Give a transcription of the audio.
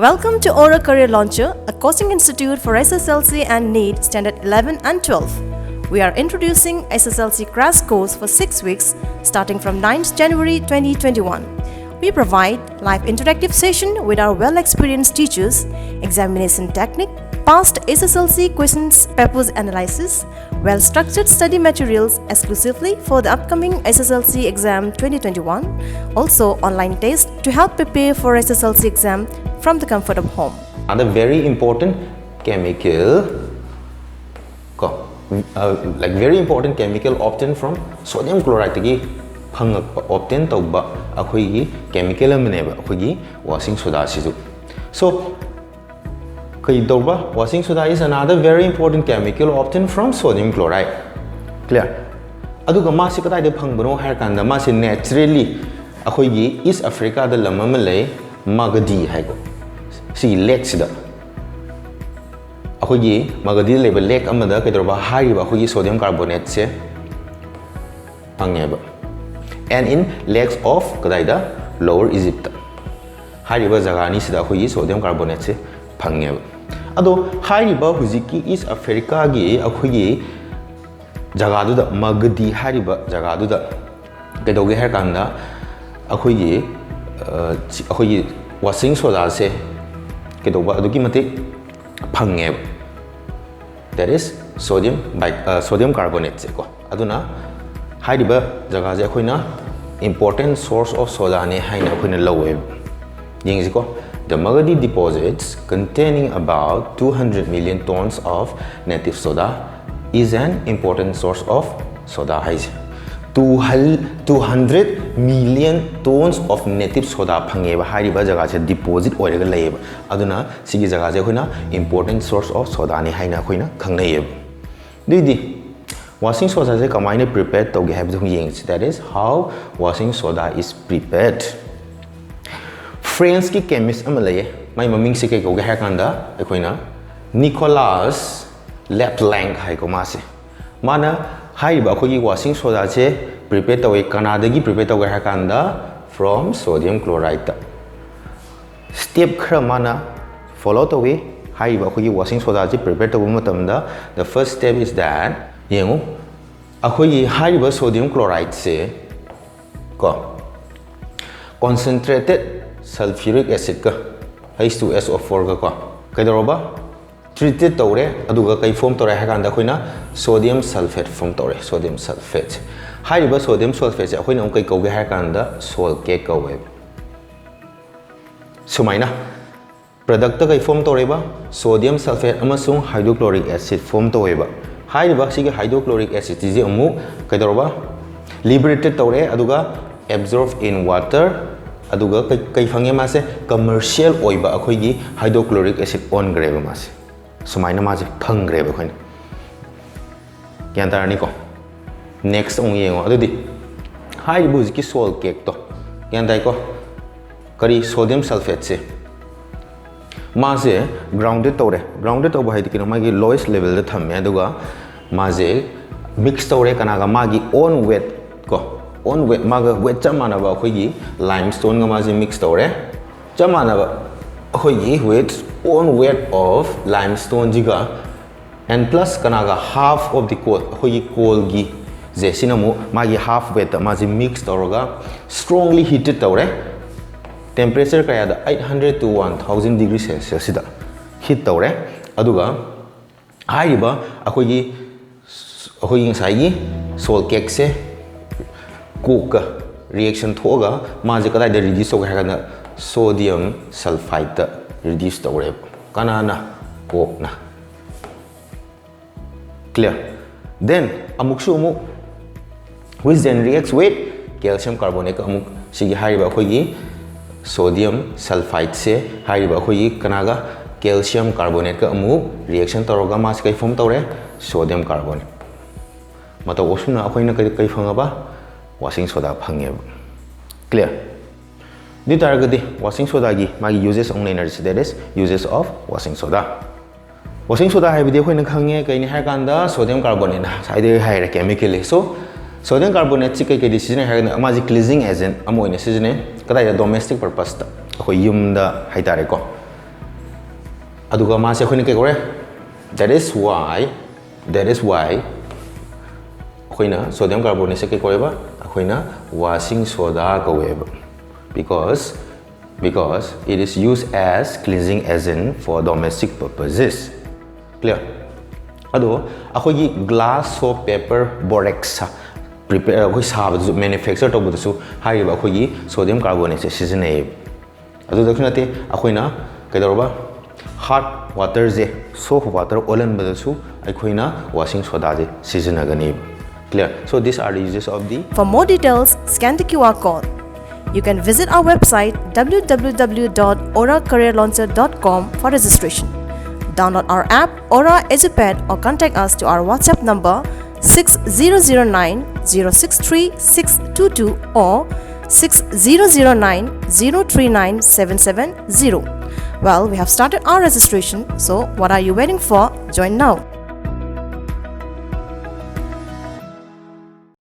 Welcome to Aura Career Launcher, a coaching institute for HSLC and NEET Standard 11 and 12. We are introducing HSLC crash course for 6 weeks starting from 9th January 2021. We provide live interactive session with our well-experienced teachers, examination technique, past HSLC questions papers analysis, well-structured study materials exclusively for the upcoming HSLC exam 2021, also online test to help prepare for HSLC exam from the comfort of home. Another very important chemical, very important chemical obtained from sodium chloride obtained by chemical washing soda. So, washing soda is another very important chemical obtained from sodium chloride. Clear? Aduga masi kadai de phangbano hair kanda masi naturally East Africa the lamamale magadi haigo. See lake sida. Magadi label lake amada kedroba high sodium carbonate se pangeba. And in lakes of kadaida lower Egypt. High river zagani sida sodium carbonate se pangeba. Ado high river huziki East Africa gi jagadu da magadi high river jagadu da kedoge hair kanda washing soda se kedoba aduki mate pangeba. That is sodium carbonate se ko. Aduna high river jaga je akoina important source of soda ne haina akoina lowe. Yingiko the Magadi deposits containing about 200 million tons of native soda is an important source of soda. 200 million tons of native soda phangeba hariba jaga se deposit oiraga layeba aduna sigi jaga je khoina important source of soda ni haina khoina khangnayeb didi washing soda je kamaina prepared toge habdu yeng that is how washing soda is prepared. French ki chemist amalaye mai maming se kai ko ga hakanda ekoina Nicolas Leplanc hai ko mase mana hai ba ko gi washing soda che prepare to Canada gi prepare to ga hakanda from sodium chloride. Step khra mana follow to we hai ba ko gi washing soda che prepare to matam da the first step is that yengu akoi hai ba sodium chloride se ko concentrated sulfuric acid ka H2SO4 ka kaidaroba treated tore aduga kai form tore hakanda khoina sodium sulfate form tore sodium sulfate haiba sodium sulfate akoina kai kauge hakanda salt cake ka web sumaina product ta kai form tore ba sodium sulfate amasung hydrochloric acid form tore ba haiba sigi hydrochloric acid ji amu kaidaroba liberated tore aduga absorbed in water aduga kai phange mase commercial oiba akhoi hydrochloric acid on grebe mase sumaina mase phang grebe khoin kyan tarani ko next ong yengo adudi high buz ki salt cake to kyan dai ko kari sodium sulfate se mase grounded over hai dikino magi lowest level da thamme aduga mase mix tore kanaga magi own weight ko on weight maga weight chamana ba khoi limestone ga maji mix tore chamana ba khoi weight on weight of limestone jiga and plus kanaga half of the coal khoi coal gi je sinamu magi half weight maji mix toroga strongly heated tore temperature kaya da 800 to 1000 degrees celsius da heat tore aduga haiba khoi ngai gi salt cake se cook reaction thoga maje kadai de reduce to ga sodium sulfite reduce to re kanana cook na clear then amuksu mu which then reacts with calcium carbonate amuk sigi hariba khoi sodium sulfite se hariba khoi kanaga calcium carbonate ka amu reaction toroga mas kai form tore sodium carbonate mato osuna akoina kai phangaba washing soda phangeb clear di taragadi washing soda gi magi uses on energy that is uses of washing soda hai bidi khoi na khange kai ni ha kanda sodium carbonate side hai chemical so sodium carbonate chi kai decision ha na magi cleansing agent amoine decision kadai domestic purpose ta khoi yum da hai tare ko aduga ma se khoi ke kore that is why khoina sodium carbonate se ke kore ba khoina washing soda ko ba because it is used as cleansing agent for domestic purposes clear ado akhoi glass soap paper borax prepare akhoi sab manufacture to budu hai ba akhoi sodium carbonate se seasonai adu dakhnate akhoina kaidaroba hot water je soap water olan badasu akhoina washing soda je seasonagani clear so these are the uses of the For more details, scan the QR code. You can visit our website www.auracareerlauncher.com for registration. Download our app Aura EduPad or contact us to our WhatsApp number 6009 063 622 or 6009 039 770. Well, we have started our registration, so what are you waiting for? Join now.